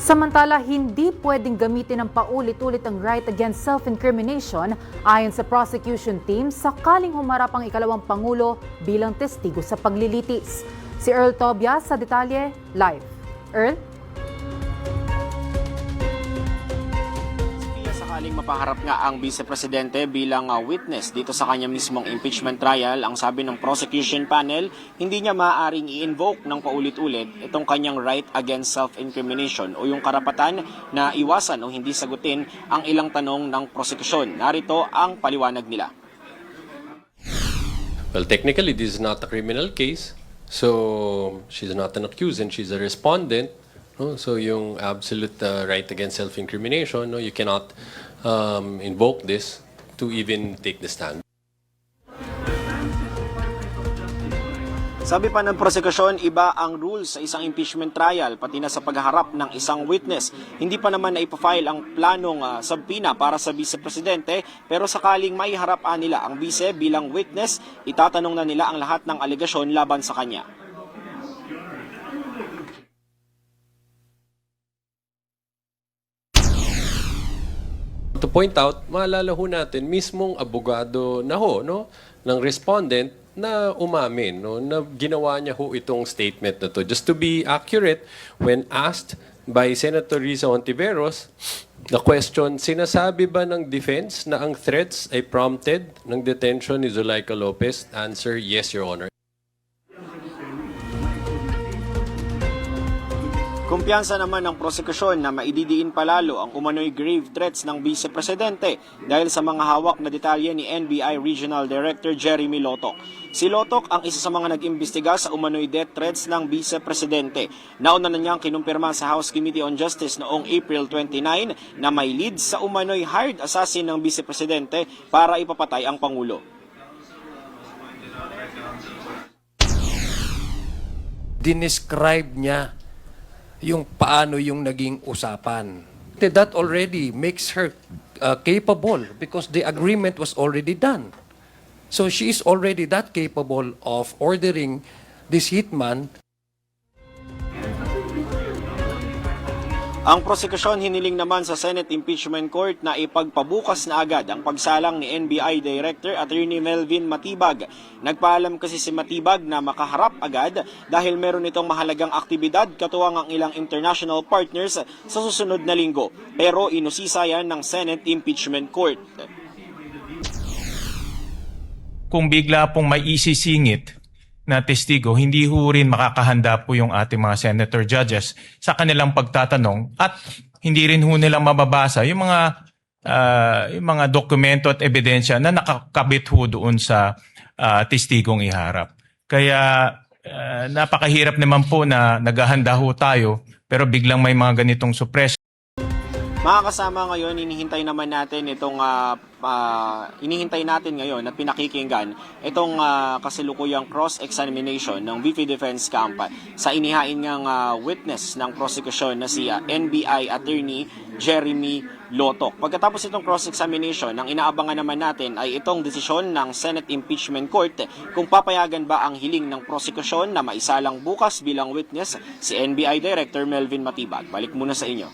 Samantala, hindi pwedeng gamitin ng paulit-ulit ang right against self-incrimination ayon sa prosecution team sakaling humarap ang ikalawang Pangulo bilang testigo sa paglilitis. Si Earl Tobias sa detalye live. Earl? Sakaling mapaharap nga ang Vice Presidente bilang witness dito sa kanya mismong impeachment trial, ang sabi ng prosecution panel, hindi niya maaaring i-invoke ng paulit-ulit itong kanyang right against self-incrimination o yung karapatan na iwasan o hindi sagutin ang ilang tanong ng prosekusyon. Narito ang paliwanag nila. Well, technically, this is not a criminal case. So, she's not an accused and she's a respondent. No? So, yung absolute right against self-incrimination, no? You cannot invoke this to even take the stand. Sabi pa ng prosekusyon, iba ang rules sa isang impeachment trial, pati na sa pagharap ng isang witness. Hindi pa naman na ipafile ang planong subpoena para sa Vice Presidente, pero sakaling maiharap nila ang Vice bilang witness, itatanong na nila ang lahat ng alegasyon laban sa kanya. To point out, maalala ho natin, mismong abogado na ho, no, ng respondent na umamin, no, na ginawa niya ho itong statement na to. Just to be accurate, when asked by Senator Risa Hontiveros, the question, sinasabi ba ng defense na ang threats ay prompted ng detention ni Zulaika Lopez? Answer, yes, Your Honor. Kumpiyansa naman ng prosekusyon na maididiin palalo ang umano'y grave threats ng Vice Presidente dahil sa mga hawak na detalye ni NBI Regional Director Jeremy Lotoc. Si Lotoc ang isa sa mga nag-imbestiga sa umano'y death threats ng Vice Presidente. Nauna na niyang kinumpirma sa House Committee on Justice noong April 29 na may lead sa umano'y hired assassin ng Vice Presidente para ipapatay ang Pangulo. Dinescribe niya yung paano yung naging usapan. That already makes her capable because the agreement was already done. So she is already that capable of ordering this hitman. Ang prosekusyon hiniling naman sa Senate Impeachment Court na ipagpabukas na agad ang pagsalang ni NBI Director Attorney Melvin Matibag. Nagpaalam kasi si Matibag na makaharap agad dahil meron itong mahalagang aktibidad katuwang ang ilang international partners sa susunod na linggo. Pero inusisa yan ng Senate Impeachment Court. Kung bigla pong may isisingit na testigo, hindi ho rin makakahanda po yung ating mga senator judges sa kanilang pagtatanong at hindi rin ho nilang mababasa yung mga dokumento at ebidensya na nakakabit ho doon sa testigong iharap. Kaya napakahirap naman po na naghahanda ho tayo pero biglang may mga ganitong suppression. Mga kasama ngayon, inihintay natin ngayon at pinakikinggan itong kasalukuyang cross-examination ng VP Defense Camp sa inihain ngang witness ng prosekusyon na si NBI Attorney Jeremy Lotoc. Pagkatapos itong cross-examination, ang inaabangan naman natin ay itong desisyon ng Senate Impeachment Court kung papayagan ba ang hiling ng prosekusyon na maisalang bukas bilang witness si NBI Director Melvin Matibag. Balik muna sa inyo.